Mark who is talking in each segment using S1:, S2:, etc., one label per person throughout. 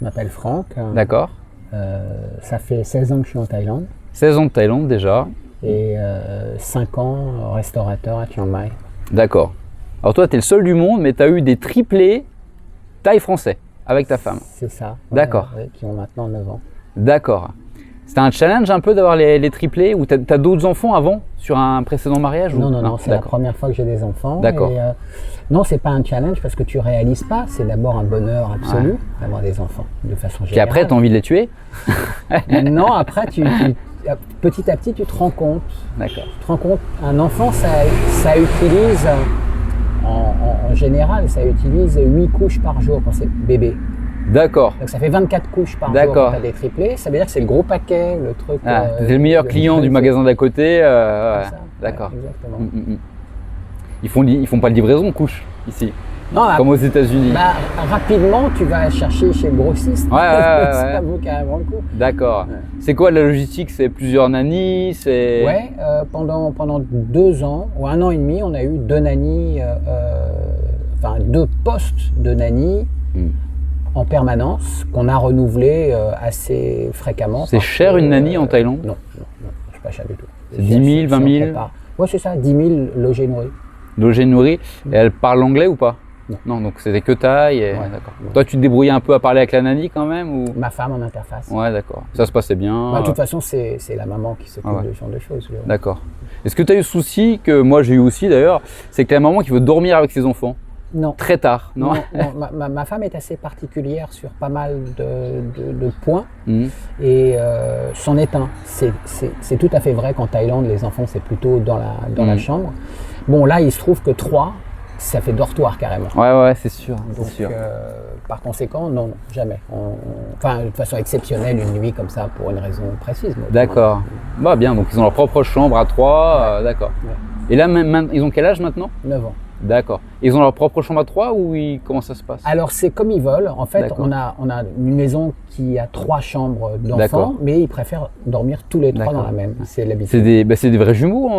S1: Je m'appelle Franck.
S2: D'accord.
S1: Ça fait 16 ans que je suis en Thaïlande
S2: 16 ans de Thaïlande déjà.
S1: et 5 ans restaurateur à Chiang Mai.
S2: D'accord. Alors toi, tu es le seul du monde, mais tu as eu des triplés thaï français avec ta femme.
S1: C'est ça.
S2: D'accord.
S1: Ouais, qui ont maintenant 9 ans.
S2: D'accord. C'était un challenge un peu d'avoir les triplés ou tu as d'autres enfants avant sur un précédent mariage
S1: Non,
S2: ou...
S1: non, c'est la première fois que j'ai des enfants.
S2: D'accord.
S1: Et, non, c'est pas un challenge parce que tu réalises pas. C'est d'abord un bonheur absolu d'avoir des enfants de façon
S2: Puis
S1: générale.
S2: après, tu as envie de les tuer.
S1: Non, après, petit à petit, tu te rends compte.
S2: D'accord.
S1: Tu te rends compte, un enfant, ça utilise, en général, ça utilise 8 couches par jour quand c'est bébé.
S2: D'accord.
S1: Donc ça fait 24 couches par jour
S2: D'accord.
S1: quand tu as des triplés. Ça veut dire que c'est le gros paquet, le truc.
S2: Ah, t'es le meilleur client du magasin d'à côté.
S1: C'est
S2: Ouais.
S1: ça.
S2: D'accord.
S1: Ouais, exactement.
S2: Ils font pas de livraison couche ici,
S1: Non,
S2: comme aux États-Unis.
S1: rapidement, tu vas chercher chez le grossiste.
S2: Ouais.
S1: Ça vaut carrément le coup.
S2: D'accord.
S1: Ouais.
S2: C'est quoi la logistique? C'est plusieurs nannies? C'est...
S1: Ouais, pendant 2 ans ou 1 an et demi, on a eu 2 nannies, 2 postes de nannies en permanence qu'on a renouvelé assez fréquemment.
S2: C'est cher une nanny en Thaïlande?
S1: Non, c'est pas cher du tout.
S2: C'est 10 000, 20 000?
S1: Ouais, c'est ça, 10 000 logés nourris.
S2: Logée nourrie. Et elle parle anglais ou pas? Non, donc c'était que thaï. Et...
S1: Ouais.
S2: D'accord. Toi, tu te débrouillais un peu à parler avec la nanny quand même ou...
S1: Ma femme en interface.
S2: Ouais, d'accord. Ça se passait bien.
S1: De toute façon, c'est la maman qui s'occupe
S2: Ouais.
S1: de ce genre de choses.
S2: D'accord. Est-ce que tu as eu le souci, que moi j'ai eu aussi d'ailleurs, c'est que la maman qui veut dormir avec ses enfants
S1: Non.
S2: très tard, non?
S1: Ma femme est assez particulière sur pas mal de points
S2: Mhm.
S1: et c'en est un. C'est tout à fait vrai qu'en Thaïlande, les enfants, c'est plutôt dans la chambre. Bon, là, il se trouve que 3, ça fait dortoir carrément.
S2: Ouais, c'est sûr.
S1: Donc,
S2: C'est sûr.
S1: par conséquent, non, jamais. Enfin, de façon exceptionnelle, une nuit comme ça, pour une raison précise. mais
S2: D'accord. Bah bien, donc ils ont leur propre chambre à 3, d'accord.
S1: Ouais.
S2: Et là, ils ont quel âge maintenant?
S1: 9 ans.
S2: D'accord. Ils ont leur propre chambre à 3 ou comment ça se passe?
S1: Alors, c'est comme ils veulent. En fait,
S2: D'accord.
S1: on a une maison qui a 3 chambres d'enfants,
S2: D'accord.
S1: mais ils préfèrent dormir tous les 3 dans
S2: D'accord.
S1: la même. C'est
S2: C'est
S1: l'habitude.
S2: des vrais jumeaux?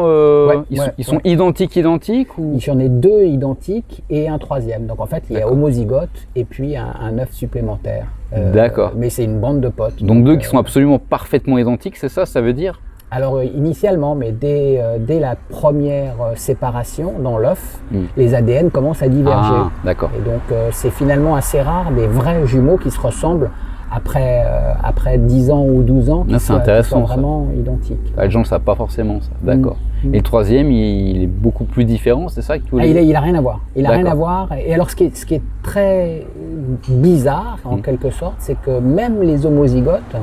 S2: Ils sont identiques ou...
S1: J'en ai 2 identiques et un 3e. Donc, en fait, il y a
S2: D'accord.
S1: homozygote et puis un œuf supplémentaire.
S2: D'accord.
S1: Mais c'est une bande de potes.
S2: Donc 2 qui sont absolument parfaitement identiques, c'est ça veut dire?
S1: Alors initialement, mais dès la première séparation dans l'œuf,
S2: Mm.
S1: les ADN commencent à diverger.
S2: Ah, d'accord.
S1: Et donc c'est finalement assez rare des vrais jumeaux qui se ressemblent après 10 ans ou 12 ans, qui
S2: Ah, c'est
S1: soient
S2: intéressant, ça.
S1: vraiment identiques.
S2: Les gens ne le savent pas forcément ça, d'accord.
S1: Mm.
S2: Et le 3e, il est beaucoup plus différent, c'est ça que tu voulais dire?
S1: Il a rien à voir. Il a rien
S2: D'accord.
S1: à voir. Et alors ce qui est très bizarre en quelque sorte, c'est que même les homozygotes,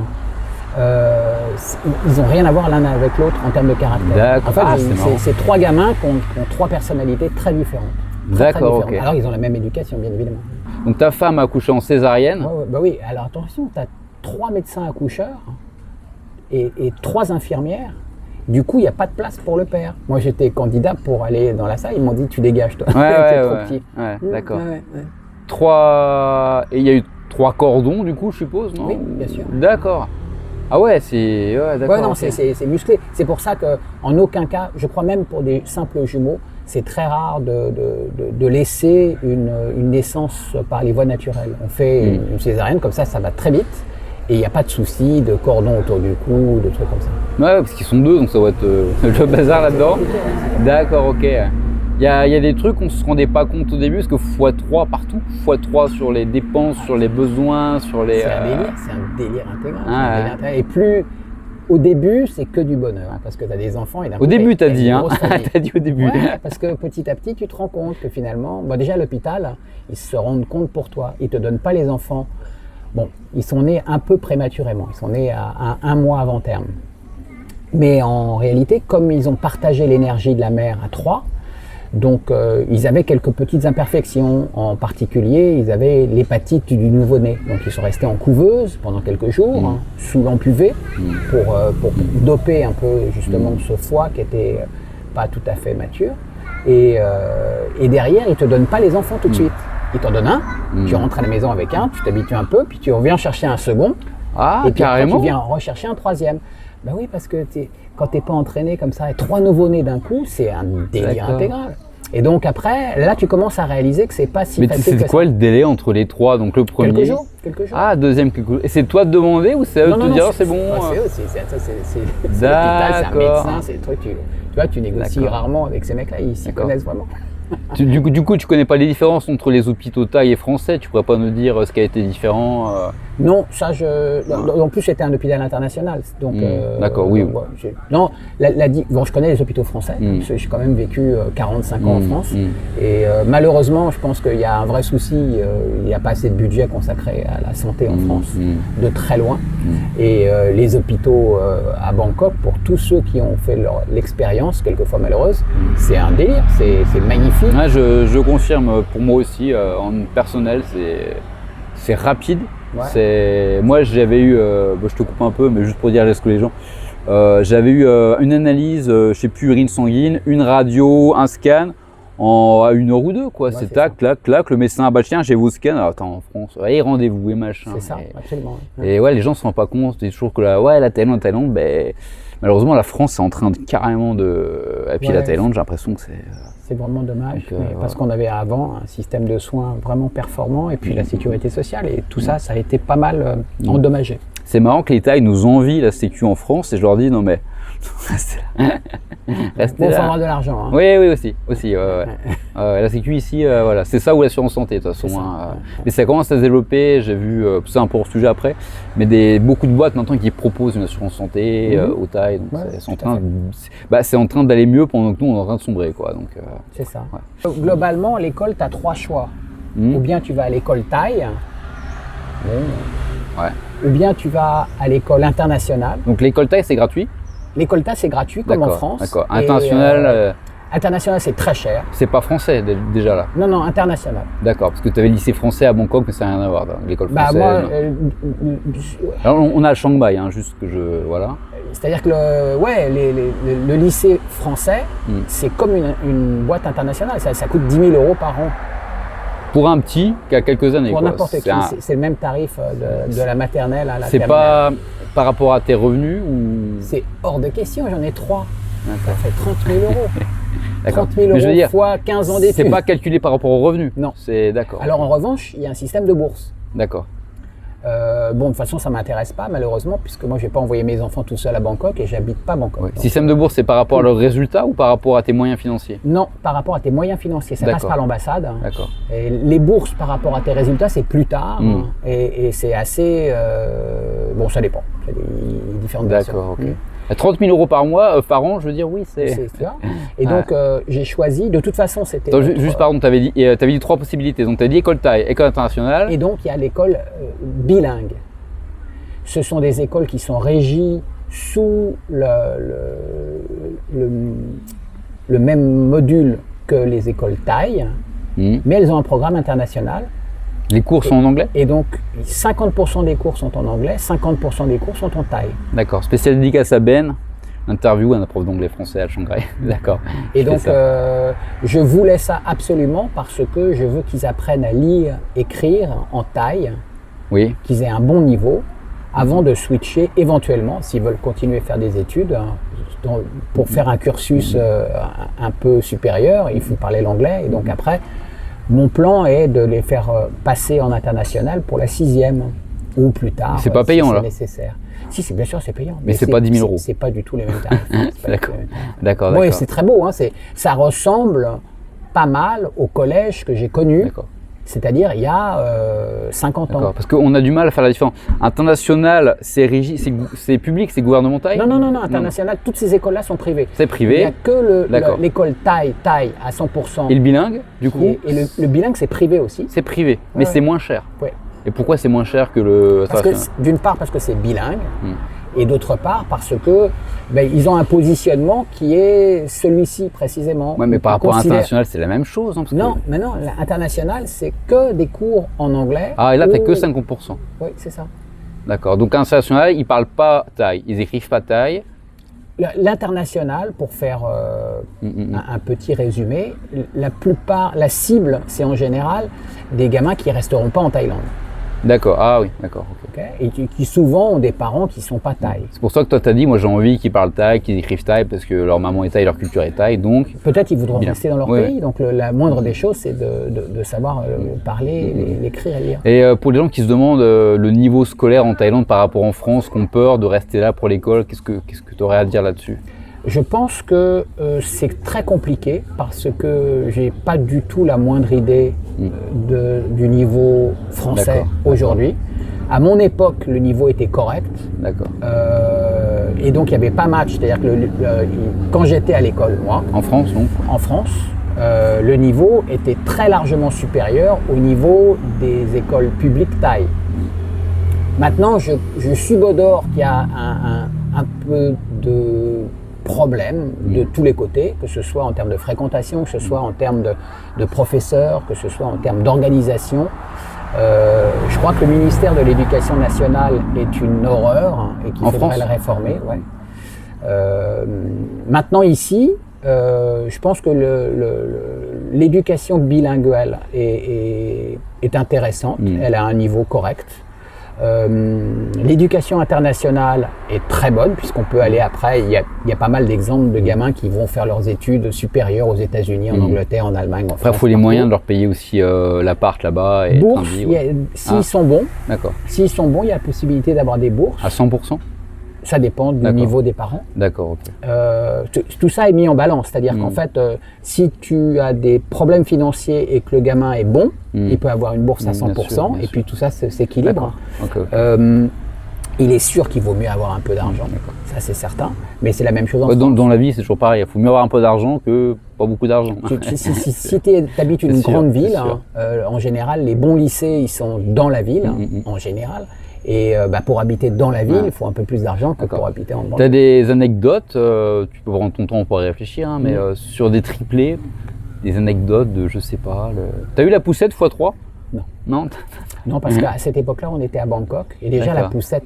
S1: ils n'ont rien à voir l'un avec l'autre en termes de caractère.
S2: D'accord.
S1: En fait,
S2: Ah, c'est marrant.
S1: c'est 3 gamins qui ont 3 personnalités très différentes. Très
S2: D'accord,
S1: différentes.
S2: ok.
S1: Alors ils ont la même éducation, bien évidemment.
S2: Donc ta femme a accouché en césarienne.
S1: Ouais, bah oui, alors attention, tu as 3 médecins accoucheurs et 3 infirmières. Du coup, il n'y a pas de place pour le père. Moi, j'étais candidat pour aller dans la salle. Ils m'ont dit, tu dégages, toi. T'es trop petit.
S2: Ouais, d'accord.
S1: Ouais.
S2: 3... Et il y a eu 3 cordons du coup, je suppose, non?
S1: Oui, bien sûr.
S2: D'accord. Ah ouais, c'est... Ouais, d'accord.
S1: Ouais, non,
S2: ok.
S1: c'est musclé. C'est pour ça qu'en aucun cas, je crois même pour des simples jumeaux, c'est très rare de laisser une naissance par les voies naturelles. On fait une césarienne, comme ça va très vite. Et il n'y a pas de souci de cordon autour du cou, de trucs comme ça.
S2: Ouais, parce qu'ils sont 2, donc ça va être le bazar là-dedans. D'accord, ok. Il y a des trucs qu'on ne se rendait pas compte au début, parce que x3 partout, x3 sur les dépenses, sur les besoins, sur les...
S1: C'est un délire intégral.
S2: Ah,
S1: c'est un délire intégral. Et plus, au début, c'est que du bonheur, hein, parce que tu as des enfants. Et d'un
S2: Au
S1: coup,
S2: début,
S1: t'as
S2: t'as dit,
S1: une
S2: hein.
S1: grosse famille.
S2: T'as dit au début.
S1: Ouais, parce que petit à petit, tu te rends compte que finalement, déjà à l'hôpital, ils se rendent compte pour toi. Ils ne te donnent pas les enfants. Bon, ils sont nés un peu prématurément. Ils sont nés à 1 mois avant terme. Mais en réalité, comme ils ont partagé l'énergie de la mère à 3, donc ils avaient quelques petites imperfections. En particulier, ils avaient l'hépatite du nouveau-né. Donc ils sont restés en couveuse pendant quelques jours, hein, sous lampe UV, pour doper un peu justement ce foie qui était pas tout à fait mature. Et derrière, ils ne te donnent pas les enfants tout de suite. Ils t'en donnent un, tu rentres à la maison avec un, tu t'habitues un peu, puis tu reviens chercher un second,
S2: Ah,
S1: et puis après,
S2: carrément.
S1: tu viens rechercher un 3e. Ben oui, parce que quand tu n'es pas entraîné comme ça, et 3 nouveau-nés d'un coup, c'est un délire
S2: D'accord.
S1: intégral. Et donc après, là, tu commences à réaliser que c'est pas si
S2: Mais
S1: facile que
S2: c'est quoi le délai entre les 3? Donc le premier.
S1: Quelques jours.
S2: Ah, deuxième quelques jours. Et c'est toi de demander ou c'est à eux de te dire c'est bon?
S1: Ouais, c'est l'hôpital, c'est un médecin, c'est le truc. Tu vois, tu négocies
S2: D'accord.
S1: rarement avec ces mecs-là, ils s'y connaissent vraiment.
S2: Du coup, tu connais pas les différences entre les hôpitaux thaï et français? Tu pourrais pas nous dire ce qui a été différent?
S1: Non, ça en plus c'était un hôpital international, donc.
S2: D'accord, oui.
S1: Donc, non, bon, je connais les hôpitaux français, parce que j'ai quand même vécu 45 ans en France, et malheureusement, je pense qu'il y a un vrai souci. Il n'y a pas assez de budget consacré à la santé en France, de très loin. Et les hôpitaux à Bangkok, pour tous ceux qui ont fait l'expérience, quelquefois malheureuse, c'est un délire, c'est magnifique.
S2: Ouais, je confirme, pour moi aussi, en personnel, c'est rapide. Ouais. Moi, j'avais eu, je te coupe un peu, mais juste pour dire ce que les gens, j'avais eu une analyse, je sais plus, urine sanguine, une radio, un scan, à 1 heure ou 2, quoi. Ouais, c'est tac, clac, clac, le médecin a tiens, j'ai vos scans. Alors, attends, en France, ouais, rendez-vous et machin.
S1: C'est ça, absolument.
S2: Et ouais, les gens ne se rendent pas compte, c'est toujours que la Thaïlande, ben, malheureusement, la France est en train de carrément de. Et puis la Thaïlande, j'ai l'impression que c'est.
S1: C'est vraiment dommage, parce qu'on avait avant un système de soins vraiment performant et puis la sécurité sociale et tout ça, ça a été pas mal endommagé.
S2: C'est marrant que les Thaïs nous envient la sécu en France et je leur dis non mais restez là.
S1: Restez là. Faut avoir de l'argent. Hein.
S2: Oui, aussi. La sécu ici, voilà, c'est ça ou l'assurance santé de toute façon. Mais ça commence à se développer. J'ai vu, c'est un peu hors sujet après, mais beaucoup de boîtes maintenant qui proposent une assurance santé aux Thaïs. Donc c'est en train d'aller mieux pendant que nous on est en train de sombrer, quoi. Donc
S1: c'est ça. Ouais. Globalement, l'école, tu as 3 choix. Ou bien tu vas à l'école Thaï. Ou bien tu vas à l'école internationale.
S2: Donc l'école Thaï, c'est gratuit?
S1: L'école Thaï, c'est gratuit comme en France.
S2: D'accord. International.
S1: International, c'est très cher.
S2: C'est pas français déjà là?
S1: Non, international.
S2: D'accord, parce que tu avais le lycée français à Bangkok, mais ça n'a rien à voir. L'école française.
S1: Moi,
S2: alors, on a à Chiang Mai, hein, juste que je. Voilà.
S1: C'est-à-dire que le lycée français, c'est comme une boîte internationale. Ça coûte 10 000 € par an.
S2: Pour un petit qui a quelques années.
S1: Pour n'importe qui, c'est le même tarif de la maternelle à la terminale.
S2: C'est pas par rapport à tes revenus ou...
S1: C'est hors de question, j'en ai 3. Ça fait 30 000 €. 30 000 € fois 15 ans d'études.
S2: C'est pas calculé par rapport aux revenus?
S1: Non.
S2: C'est d'accord.
S1: Alors en revanche, il y a un système de bourse.
S2: D'accord.
S1: De toute façon, ça ne m'intéresse pas, malheureusement, puisque moi, je ne vais pas envoyer mes enfants tout seuls à Bangkok et j'habite pas Bangkok.
S2: Oui. Système de bourse, c'est par rapport à leurs résultats ou par rapport à tes moyens financiers?
S1: Non, par rapport à tes moyens financiers. Ça passe par l'ambassade.
S2: D'accord.
S1: Et les bourses par rapport à tes résultats, c'est plus tard. Et c'est assez... bon, ça dépend. Il y a des différentes versions.
S2: D'accord, ok. 30 000 € par mois, par an, je veux dire, oui, c'est
S1: ça. Et donc, j'ai choisi, de toute façon, c'était...
S2: Juste, pardon, tu avais dit 3 possibilités. Donc, tu as dit école Thaï, école internationale.
S1: Et donc, il y a l'école bilingue. Ce sont des écoles qui sont régies sous le même module que les écoles Thaï, mais elles ont un programme international.
S2: Les cours sont en anglais?
S1: Et donc, 50% des cours sont en anglais, 50% des cours sont en thaï.
S2: D'accord. Spécial dédicace à Ben, interview à un prof d'anglais français à Shanghai. D'accord.
S1: Et donc, je voulais ça absolument parce que je veux qu'ils apprennent à lire, écrire en thaï, qu'ils aient un bon niveau, avant de switcher éventuellement, s'ils veulent continuer à faire des études. Pour faire un cursus un peu supérieur, il faut parler l'anglais. Et donc après, mon plan est de les faire passer en international pour la 6e ou plus tard.
S2: C'est pas payant,
S1: si
S2: là?
S1: C'est nécessaire. Si, bien sûr, c'est payant.
S2: Mais c'est pas 10 000 €.
S1: C'est pas du tout les mêmes tarifs.
S2: D'accord.
S1: Oui, c'est très beau. Hein, ça ressemble pas mal au collège que j'ai connu.
S2: D'accord.
S1: C'est-à-dire il y a 50 ans.
S2: Parce qu'on a du mal à faire la différence. International, c'est public, c'est gouvernemental?
S1: Non, international, toutes ces écoles-là sont privées.
S2: C'est privé?
S1: Il n'y a que l'école Thaï à 100%.
S2: Et le bilingue, du coup?
S1: Et le bilingue, c'est privé aussi.
S2: C'est privé, mais c'est moins cher.
S1: Ouais.
S2: Et pourquoi c'est moins cher que le...
S1: D'une part, parce que c'est bilingue. Et d'autre part, parce que ils ont un positionnement qui est celui-ci précisément.
S2: Oui, mais par rapport à l'international, c'est la même chose. Hein,
S1: non, l'international, c'est que des cours en anglais.
S2: Ah, et là, tu n'as que 50%.
S1: Oui, c'est ça.
S2: D'accord. Donc, international, ils ne parlent pas thaï, ils n'écrivent pas thaï.
S1: L'international, pour faire un petit résumé, la cible, c'est en général des gamins qui ne resteront pas en Thaïlande.
S2: D'accord, ah oui, d'accord. Ok.
S1: ok, et qui souvent ont des parents qui ne sont pas thaïs.
S2: C'est pour ça que toi t'as dit, moi j'ai envie qu'ils parlent thaï, qu'ils écrivent thaï, parce que leur maman est thaï, leur culture est thaï, donc...
S1: Peut-être ils voudront
S2: Bien.
S1: rester dans leur
S2: Oui,
S1: pays, donc la moindre des choses, c'est de savoir parler, l'écrire et lire.
S2: Et pour les gens qui se demandent le niveau scolaire en Thaïlande par rapport en France, qui ont peur de rester là pour l'école, qu'est-ce que tu aurais à dire là-dessus?
S1: Je pense que c'est très compliqué parce que j'ai pas du tout la moindre idée du niveau français
S2: D'accord.
S1: aujourd'hui. À mon époque, le niveau était correct.
S2: D'accord.
S1: Et donc il n'y avait pas match. C'est-à-dire que quand j'étais à l'école, moi,
S2: En France, donc?
S1: en France, le niveau était très largement supérieur au niveau des écoles publiques thaï. Maintenant, je subodore qu'il y a un peu de problème de tous les côtés, que ce soit en termes de fréquentation, que ce soit en termes de professeurs, que ce soit en termes d'organisation. Je crois que le ministère de l'Éducation nationale est une horreur et qu'il faudrait le réformer. Ouais. Maintenant ici, je pense que l'éducation bilinguelle est intéressante, elle a un niveau correct. L'éducation internationale est très bonne puisqu'on peut aller après, il y a pas mal d'exemples de gamins qui vont faire leurs études supérieures aux États-Unis, en Angleterre, en Allemagne, en France.
S2: Après, il faut les moyens de leur payer aussi l'appart là-bas. Et
S1: bourses, s'ils sont bons,
S2: d'accord.
S1: S'ils sont bons, il y a la possibilité d'avoir des bourses.
S2: À 100%?
S1: Ça dépend du niveau des parents.
S2: D'accord, ok.
S1: Tout ça est mis en balance, c'est-à-dire qu'en fait, si tu as des problèmes financiers et que le gamin est bon, il peut avoir une bourse à 100%, bien sûr. Puis tout ça s'équilibre.
S2: Okay.
S1: Il est sûr qu'il vaut mieux avoir un peu d'argent, ça c'est certain, mais c'est la même chose en France.
S2: Dans la vie, c'est toujours pareil, il faut mieux avoir un peu d'argent que pas beaucoup d'argent.
S1: Si tu habites une grande ville, en général, les bons lycées, ils sont dans la ville, en général. Et pour habiter dans la ville, il faut un peu plus d'argent que pour habiter en banlieue.
S2: Tu as des anecdotes, tu peux prendre ton temps pour y réfléchir, mais sur des triplés, des anecdotes de, je sais pas, T'as eu la poussette x3?
S1: Non.
S2: Non,
S1: non, parce qu'à cette époque-là, on était à Bangkok, et déjà la poussette,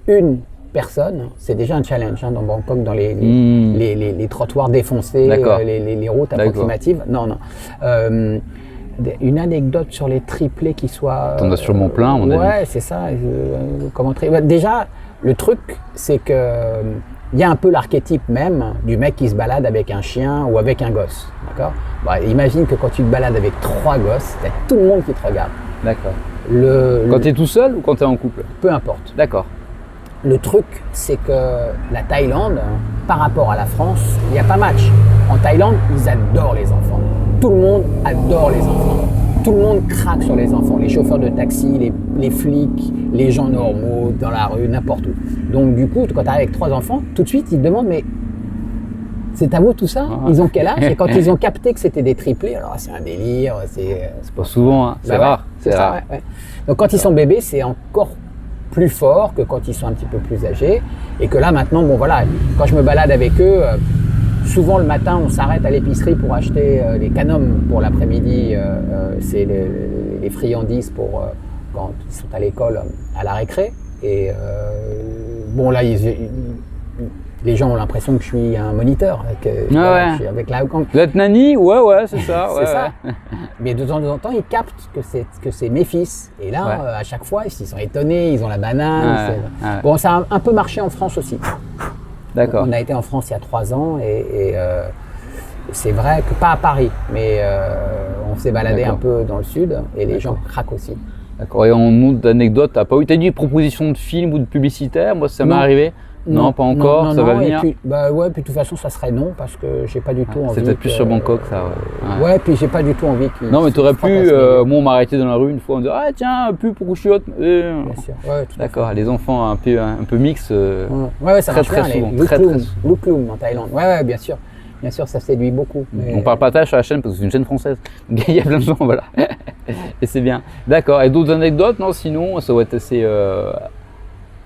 S1: une personne, c'est déjà un challenge dans Bangkok, dans les trottoirs défoncés, les routes approximatives. Non. Une anecdote sur les triplés qui soit...
S2: T'en as sûrement plein, à mon avis.
S1: Ouais, c'est ça. Déjà, le truc, c'est que il y a un peu l'archétype même du mec qui se balade avec un chien ou avec un gosse. D'accord ? Imagine que quand tu te balades avec 3 gosses, t'as tout le monde qui te regarde.
S2: D'accord. Quand t'es tout seul ou quand t'es en couple?
S1: Peu importe.
S2: D'accord.
S1: Le truc, c'est que la Thaïlande, par rapport à la France, il n'y a pas match. En Thaïlande, ils adorent les enfants. Tout le monde adore les enfants. Tout le monde craque sur les enfants. Les chauffeurs de taxi, les flics, les gens normaux, dans la rue, n'importe où. Donc du coup, quand tu arrives avec 3 enfants, tout de suite, ils te demandent, mais c'est à vous tout ça? Ils ont quel âge? Et quand ils ont capté que c'était des triplés, alors c'est un délire. C'est
S2: pas souvent, hein. C'est rare.
S1: C'est rare. Ouais. Donc quand ils sont bébés, c'est encore plus fort que quand ils sont un petit peu plus âgés. Et que là, maintenant, quand je me balade avec eux, souvent le matin, on s'arrête à l'épicerie pour acheter les canums pour l'après-midi. C'est les friandises pour quand ils sont à l'école, à la récré. Et là, les gens ont l'impression que je suis un moniteur. Je suis avec la...
S2: Vous êtes nanny? Ouais, c'est ça.
S1: C'est ça. Mais de temps en temps, ils captent que c'est mes fils. Et là, à chaque fois, ils sont étonnés, ils ont la banane. Bon, ça a un peu marché en France aussi.
S2: D'accord.
S1: On a été en France il y a 3 ans et c'est vrai que pas à Paris, mais on s'est baladé un peu dans le sud et les gens craquent aussi.
S2: D'accord. Et en autre d'anecdote, t'as pas eu des propositions de films ou de publicitaires? Moi, ça m'est arrivé. Non, pas encore, ça va venir.
S1: Et puis, puis de toute façon, ça serait non parce que j'ai pas du tout envie.
S2: C'est peut-être plus sur Bangkok, ça.
S1: Ouais, puis j'ai pas du tout envie qu'ils.
S2: Non, mais t'aurais pu. Moi, on m'a arrêté dans la rue une fois, on me dit ah tiens, pub pour couchiotte.
S1: Bien sûr. Ouais,
S2: d'accord. Les enfants un peu mix.
S1: Ça marche
S2: très
S1: bien.
S2: souvent.
S1: Luklum en Thaïlande. Ouais, bien sûr. Bien sûr, ça séduit beaucoup. Mais...
S2: On parle pas tâche à la chaîne parce que c'est une chaîne française. Il y a plein de gens, voilà. Et c'est bien. D'accord. Et d'autres anecdotes? Non, sinon, ça va être assez.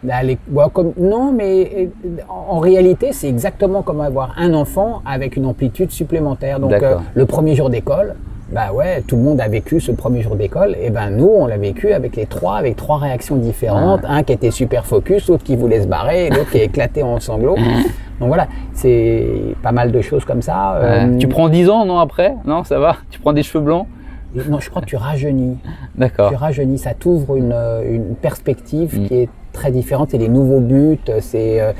S1: Non, mais en réalité, c'est exactement comme avoir un enfant avec une amplitude supplémentaire. Donc, le premier jour d'école, tout le monde a vécu ce premier jour d'école. Et nous, on l'a vécu avec avec 3 réactions différentes. Un qui était super focus, l'autre qui voulait se barrer, et l'autre qui est éclaté en sanglots. Donc voilà, c'est pas mal de choses comme ça.
S2: Tu prends 10 ans, non, après? Non, ça va? Tu prends des cheveux blancs?
S1: Non, je crois que tu rajeunis.
S2: D'accord.
S1: Tu rajeunis, ça t'ouvre une perspective qui est très différente. C'est les nouveaux buts,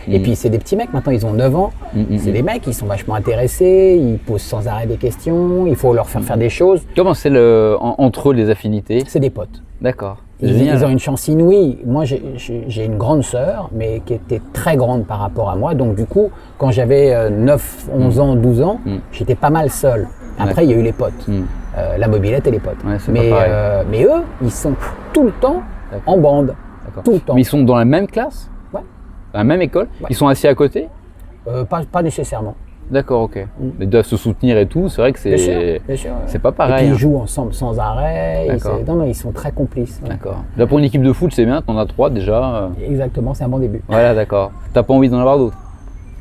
S1: et puis c'est des petits mecs, maintenant ils ont 9 ans. C'est des mecs, ils sont vachement intéressés, ils posent sans arrêt des questions, il faut leur faire des choses.
S2: Comment c'est entre eux les affinités?
S1: C'est des potes.
S2: D'accord.
S1: Ils ont une chance inouïe. Moi, j'ai une grande sœur, mais qui était très grande par rapport à moi. Donc, du coup, quand j'avais 9, 11 ans, 12 ans, j'étais pas mal seul. Après, il y a eu les potes. La mobilette et les potes.
S2: Ouais, mais
S1: eux, ils sont tout le temps en bande. Tout le temps.
S2: Mais ils sont dans la même classe?
S1: Ouais.
S2: Dans la même école?
S1: Ouais.
S2: Ils sont assis à côté?
S1: Pas nécessairement.
S2: D'accord, ok. Ils doivent se soutenir et tout, c'est vrai que
S1: Bien sûr.
S2: c'est pas pareil.
S1: Et puis,
S2: hein.
S1: ils jouent ensemble sans arrêt.
S2: D'accord.
S1: Non, ils sont très complices. Ouais.
S2: D'accord. Là, pour une équipe de foot, c'est bien, t'en as 3 déjà.
S1: Exactement, c'est un bon début.
S2: Voilà, d'accord. T'as pas envie d'en avoir d'autres?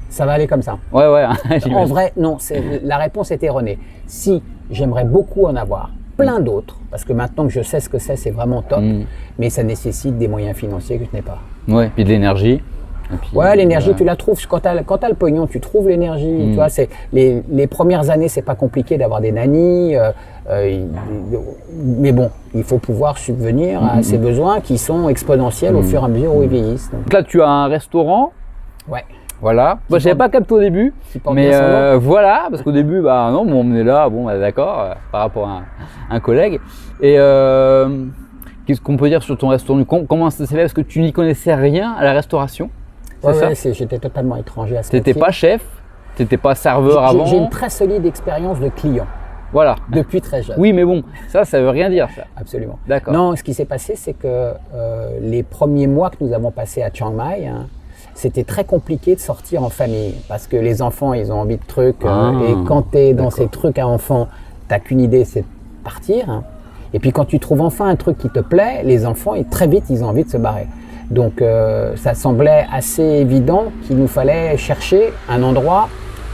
S1: Ça va aller comme ça.
S2: Ouais,
S1: En
S2: j'imagine.
S1: vrai, non, la réponse est erronée. Si, j'aimerais beaucoup en avoir plein d'autres, parce que maintenant que je sais ce que c'est vraiment top, mais ça nécessite des moyens financiers que je n'ai pas.
S2: Ouais, puis de l'énergie. Et puis,
S1: Ouais, l'énergie, tu la trouves. Quand t'as le pognon, tu trouves l'énergie. Tu vois, les premières années, c'est pas compliqué d'avoir des nannies. Mais bon, il faut pouvoir subvenir à ces besoins qui sont exponentiels au fur et à mesure où ils vieillissent.
S2: Donc là, tu as un restaurant.
S1: Ouais.
S2: Voilà. Moi, j'avais pas capté au début,
S1: porte
S2: mais
S1: bien son nom.
S2: voilà, parce qu'au début, bah non, on est là, bon, bah, d'accord, par rapport à un collègue. Et qu'est-ce qu'on peut dire sur ton restaurant? Comment ça s'est fait? Parce que tu n'y connaissais rien à la restauration.
S1: Ouais, j'étais totalement étranger à ce
S2: T'étais
S1: métier.
S2: pas chef, t'étais pas serveur avant.
S1: J'ai une très solide expérience de client
S2: Voilà.
S1: depuis très jeune.
S2: Oui, mais bon, ça veut rien dire, ça.
S1: Absolument.
S2: D'accord.
S1: Non, ce qui s'est passé, c'est que les premiers mois que nous avons passés à Chiang Mai, c'était très compliqué de sortir en famille parce que les enfants, ils ont envie de trucs. Et quand tu es dans ces trucs à enfants, tu n'as qu'une idée, c'est de partir. Et puis quand tu trouves enfin un truc qui te plaît, les enfants, très vite, ils ont envie de se barrer. Donc ça semblait assez évident qu'il nous fallait chercher un endroit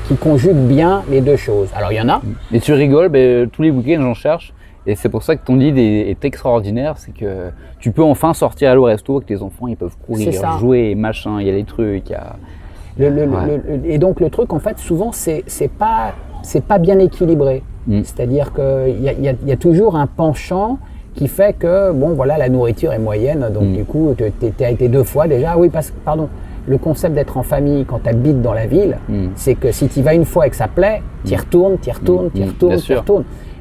S1: qui conjugue bien les deux choses. Alors il y en a.
S2: Et tu rigoles, mais tous les week-ends j'en cherche. Et c'est pour ça que ton guide est extraordinaire, c'est que tu peux enfin sortir à au resto avec tes enfants, ils peuvent courir, jouer, machin, il y a des trucs. Il y a...
S1: Et donc le truc, en fait, souvent, c'est pas bien équilibré. C'est-à-dire qu'il y a toujours un penchant qui fait que, bon, voilà, la nourriture est moyenne. Donc du coup, tu as été 2 fois déjà. Oui, pardon. Le concept d'être en famille quand tu habites dans la ville, c'est que si tu y vas une fois et que ça plaît, tu y retournes.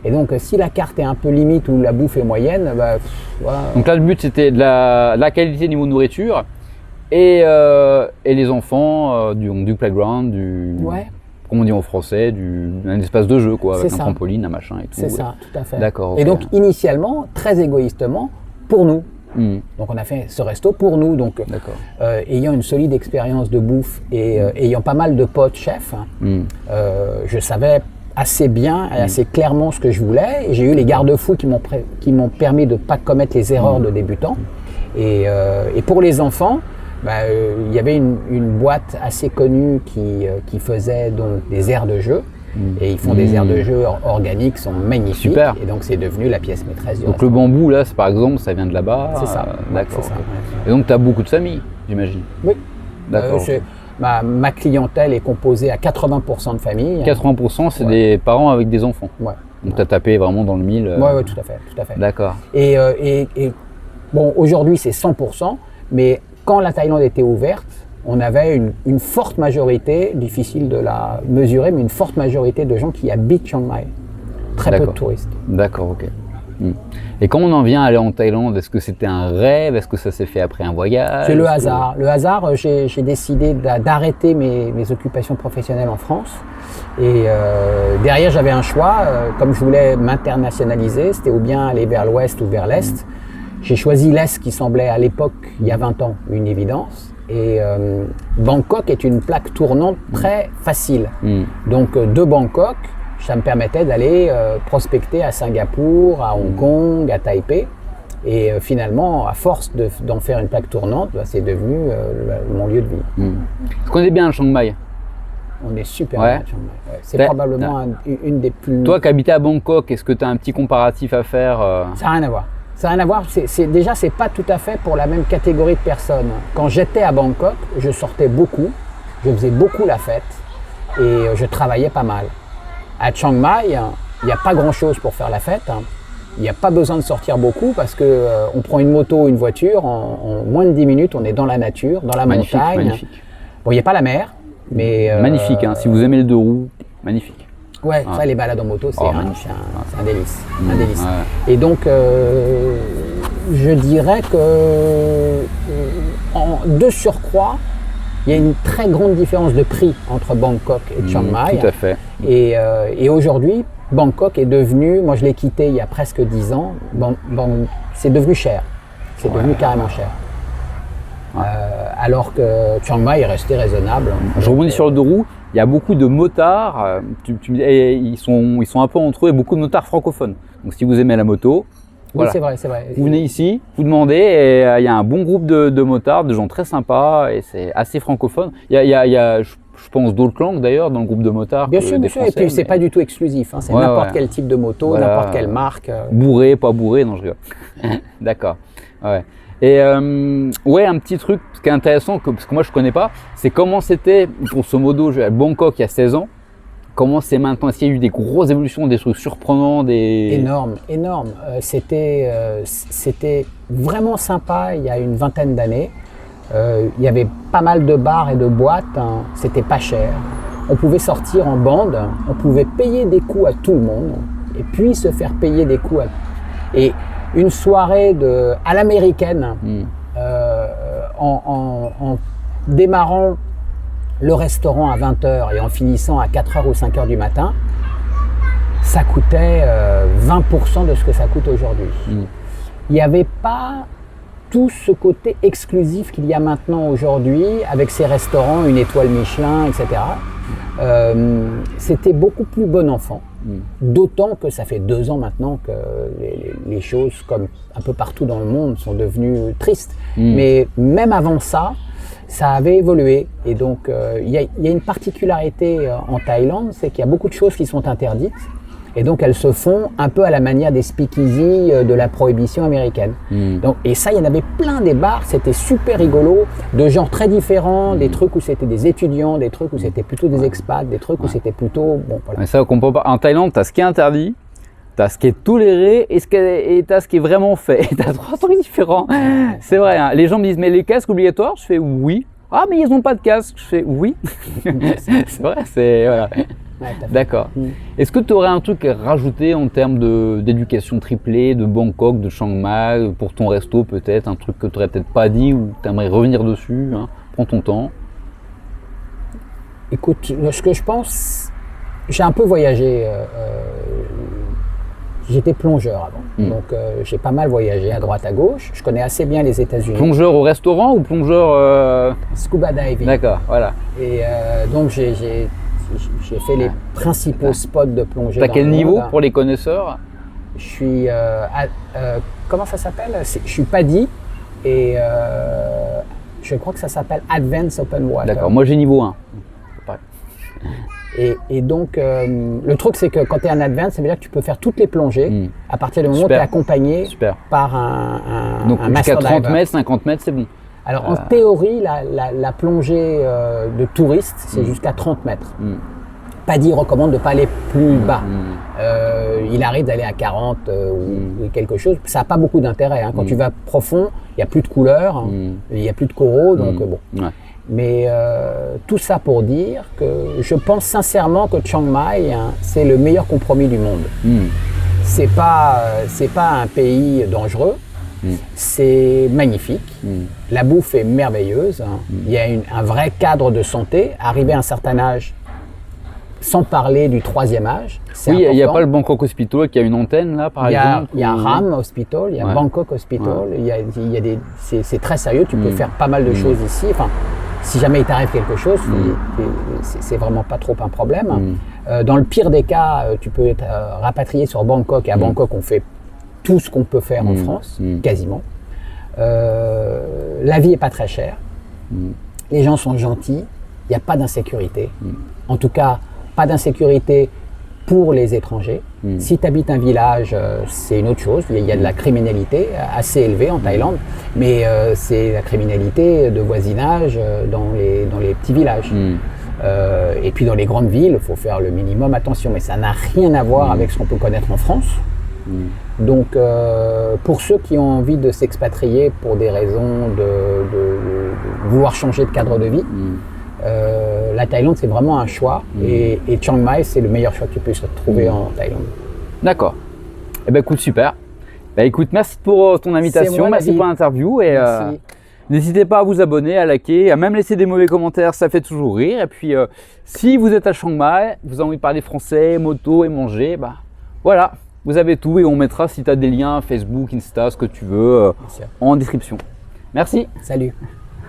S1: Et donc, si la carte est un peu limite ou la bouffe est moyenne, bah, voilà.
S2: Donc là, le but, c'était de la qualité niveau nourriture et les enfants, du playground, comme on dit en français, un espace de jeu, quoi, avec un trampoline, un machin et tout.
S1: C'est ça, tout à fait.
S2: D'accord.
S1: Et donc, initialement, très égoïstement, pour nous. Donc, on a fait ce resto pour nous. Donc, ayant une solide expérience de bouffe et ayant pas mal de potes chefs, je savais assez bien et assez clairement ce que je voulais. J'ai eu les garde-fous qui m'ont permis de ne pas commettre les erreurs de débutants. Et pour les enfants, il y avait une boîte assez connue qui faisait donc des aires de jeu. Et ils font des aires de jeu organiques, sont magnifiques.
S2: Super.
S1: Et donc c'est devenu la pièce maîtresse du
S2: Donc
S1: restaurant.
S2: le bambou, là, par exemple, ça vient de là-bas.
S1: C'est ça.
S2: D'accord.
S1: C'est ça.
S2: Et donc tu as beaucoup de familles, j'imagine.
S1: Oui.
S2: D'accord.
S1: Ma clientèle est composée à 80% de familles.
S2: 80%, c'est des parents avec des enfants.
S1: Ouais.
S2: Donc tu as tapé vraiment dans le mille.
S1: Oui, tout à fait.
S2: D'accord.
S1: Et bon, aujourd'hui c'est 100%, mais quand la Thaïlande était ouverte, on avait une forte majorité, difficile de la mesurer, mais une forte majorité de gens qui habitent Chiang Mai. Très peu de touristes.
S2: D'accord, ok. Et quand on en vient à aller en Thaïlande, est-ce que c'était un rêve? Est-ce que ça s'est fait après un voyage?
S1: C'est le hasard. Le hasard, j'ai décidé d'arrêter mes occupations professionnelles en France. Et derrière, j'avais un choix. Comme je voulais m'internationaliser, c'était ou bien aller vers l'ouest ou vers l'est. J'ai choisi l'est qui semblait à l'époque, il y a 20 ans, une évidence. Et Bangkok est une plaque tournante très facile. Donc de Bangkok, ça me permettait d'aller prospecter à Singapour, à Hong Kong, à Taipei. Et finalement, à force d'en faire une plaque tournante, c'est devenu mon lieu de vie.
S2: Tu connais bien Chiang Mai?
S1: On est super bien à Chiang Mai. C'est probablement une des plus...
S2: Toi qui habitais à Bangkok, est-ce que tu as un petit comparatif à faire?
S1: Ça n'a rien à voir. Ça n'a rien à voir. Déjà, c'est pas tout à fait pour la même catégorie de personnes. Quand j'étais à Bangkok, je sortais beaucoup, je faisais beaucoup la fête et je travaillais pas mal. À Chiang Mai, il n'y a pas grand-chose pour faire la fête. Il n'y a pas besoin de sortir beaucoup parce que on prend une moto ou une voiture, en moins de 10 minutes, on est dans la nature, dans la montagne.
S2: Magnifique.
S1: Bon, il n'y a pas la mer, mais...
S2: Magnifique, hein, si vous aimez les 2 roues, magnifique.
S1: Ouais, ça, les balades en moto, c'est
S2: magnifique.
S1: un délice. Un délice.
S2: Ouais.
S1: Et donc, je dirais que de surcroît, il y a une très grande différence de prix entre Bangkok et Chiang Mai.
S2: Tout à fait.
S1: Et aujourd'hui, Bangkok est devenu, moi je l'ai quitté il y a presque 10 ans, c'est devenu cher. C'est devenu carrément cher. Alors que Chiang Mai est resté raisonnable.
S2: Je rebondis sur le 2 roues. Il y a beaucoup de motards, et ils sont un peu entre eux, et beaucoup de motards francophones. Donc si vous aimez la moto,
S1: oui,
S2: voilà.
S1: c'est vrai.
S2: Vous venez ici, vous demandez, et il y a un bon groupe de motards, de gens très sympas, et c'est assez francophone. Il y a je pense, d'autres langues d'ailleurs dans le groupe de motards.
S1: Bien sûr, et puis c'est pas du tout exclusif, hein. C'est n'importe quel type de moto,
S2: voilà.
S1: N'importe quelle marque.
S2: Bourré, pas bourré, non je rigole. D'accord. Ouais. Et un petit truc qui est intéressant, parce que moi je connais pas, c'est comment c'était, grosso modo, à Bangkok il y a 16 ans, comment c'est maintenant, est-ce qu'il y a eu des grosses évolutions, des trucs surprenants,
S1: Énorme. C'était vraiment sympa il y a une vingtaine d'années. Il y avait pas mal de bars et de boîtes, hein. C'était pas cher. On pouvait sortir en bande, on pouvait payer des coups à tout le monde, et puis se faire payer des coups Et une soirée à l'américaine, en démarrant le restaurant à 20h et en finissant à 4h ou 5h du matin, ça coûtait 20% de ce que ça coûte aujourd'hui. Il n'y avait pas tout ce côté exclusif qu'il y a maintenant aujourd'hui avec ces restaurants, une étoile Michelin, etc. C'était beaucoup plus bon enfant. D'autant que ça fait 2 ans maintenant que les choses, comme un peu partout dans le monde, sont devenues tristes. Mais même avant ça, ça avait évolué. Et donc, il y a une particularité en Thaïlande, c'est qu'il y a beaucoup de choses qui sont interdites. Et donc, elles se font un peu à la manière des speakeasy de la prohibition américaine. Donc, et ça, il y en avait plein des bars, c'était super rigolo, de genres très différents, des trucs où c'était des étudiants, des trucs où c'était plutôt des expats, des trucs où c'était plutôt... Bon, voilà.
S2: Mais ça, on comprend pas. En Thaïlande, tu as ce qui est interdit, tu as ce qui est toléré et tu as ce qui est vraiment fait. Tu as 3 trucs différents. C'est vrai, hein. Les gens me disent, mais les casques obligatoires? Je fais oui. Ah, mais ils n'ont pas de casque? Je fais oui. C'est vrai, c'est... Voilà.
S1: Ouais,
S2: d'accord. Est-ce que tu aurais un truc à rajouter en termes d'éducation triplée, de Bangkok, de Chiang Mai, pour ton resto peut-être, un truc que tu n'aurais peut-être pas dit ou tu aimerais revenir dessus, hein? Prends ton temps.
S1: Écoute, ce que je pense, j'ai un peu voyagé. J'étais plongeur avant, donc j'ai pas mal voyagé à droite à gauche. Je connais assez bien les États-Unis.
S2: Plongeur au restaurant ou plongeur
S1: Scuba diving.
S2: D'accord, voilà.
S1: Et donc j'ai fait les principaux spots de plongée.
S2: T'as quel niveau pour les connaisseurs?
S1: Je suis comment ça s'appelle? Je suis PADI et je crois que ça s'appelle Advanced Open Water.
S2: D'accord, moi j'ai niveau 1.
S1: Et donc, le truc, c'est que quand tu es en advance, ça veut dire que tu peux faire toutes les plongées à partir du moment où tu es accompagné par un
S2: donc,
S1: master
S2: jusqu'à 30
S1: diver.
S2: mètres, 50 mètres, c'est bon.
S1: Alors, en théorie, la plongée de touriste, c'est jusqu'à 30 mètres. PADI recommande de ne pas aller plus bas. Il arrive d'aller à 40 ou quelque chose. Ça n'a pas beaucoup d'intérêt. Hein. Quand tu vas profond, il n'y a plus de couleurs, il n'y a plus de coraux, donc bon. Ouais. Mais tout ça pour dire que je pense sincèrement que Chiang Mai, hein, c'est le meilleur compromis du monde. C'est pas un pays dangereux, c'est magnifique. La bouffe est merveilleuse. Hein. Il y a un vrai cadre de santé. Arrivé à un certain âge, sans parler du 3e âge, c'est important.
S2: Il n'y a pas le Bangkok Hospital qui a une antenne là, par exemple.
S1: Il y a Ram Hospital, il y a Bangkok Hospital. C'est très sérieux. Tu peux faire pas mal de choses ici. Enfin, si jamais il t'arrive quelque chose, c'est vraiment pas trop un problème. Dans le pire des cas, tu peux être rapatrié sur Bangkok. Et à Bangkok, on fait tout ce qu'on peut faire en France, quasiment. La vie est pas très chère. Les gens sont gentils. Il n'y a pas d'insécurité. En tout cas, pas d'insécurité pour les étrangers. Si tu habites un village, c'est une autre chose. Il y a de la criminalité assez élevée en Thaïlande, mais c'est la criminalité de voisinage dans les petits villages. Et puis dans les grandes villes, il faut faire le minimum attention, mais ça n'a rien à voir avec ce qu'on peut connaître en France. Donc, pour ceux qui ont envie de s'expatrier pour des raisons de vouloir changer de cadre de vie, la Thaïlande, c'est vraiment un choix. Et Chiang Mai, c'est le meilleur choix que tu puisses trouver en Thaïlande.
S2: D'accord. Eh ben, écoute, super. Ben, écoute, merci pour ton invitation,
S1: moi,
S2: merci
S1: David.
S2: pour l'interview. Et
S1: Merci.
S2: n'hésitez pas à vous abonner, à liker, à même laisser des mauvais commentaires, ça fait toujours rire. Et puis, si vous êtes à Chiang Mai, vous avez envie de parler français, moto et manger, bah voilà, vous avez tout et on mettra si tu as des liens Facebook, Insta, ce que tu veux,
S1: Bien sûr.
S2: en description. Merci.
S1: Salut.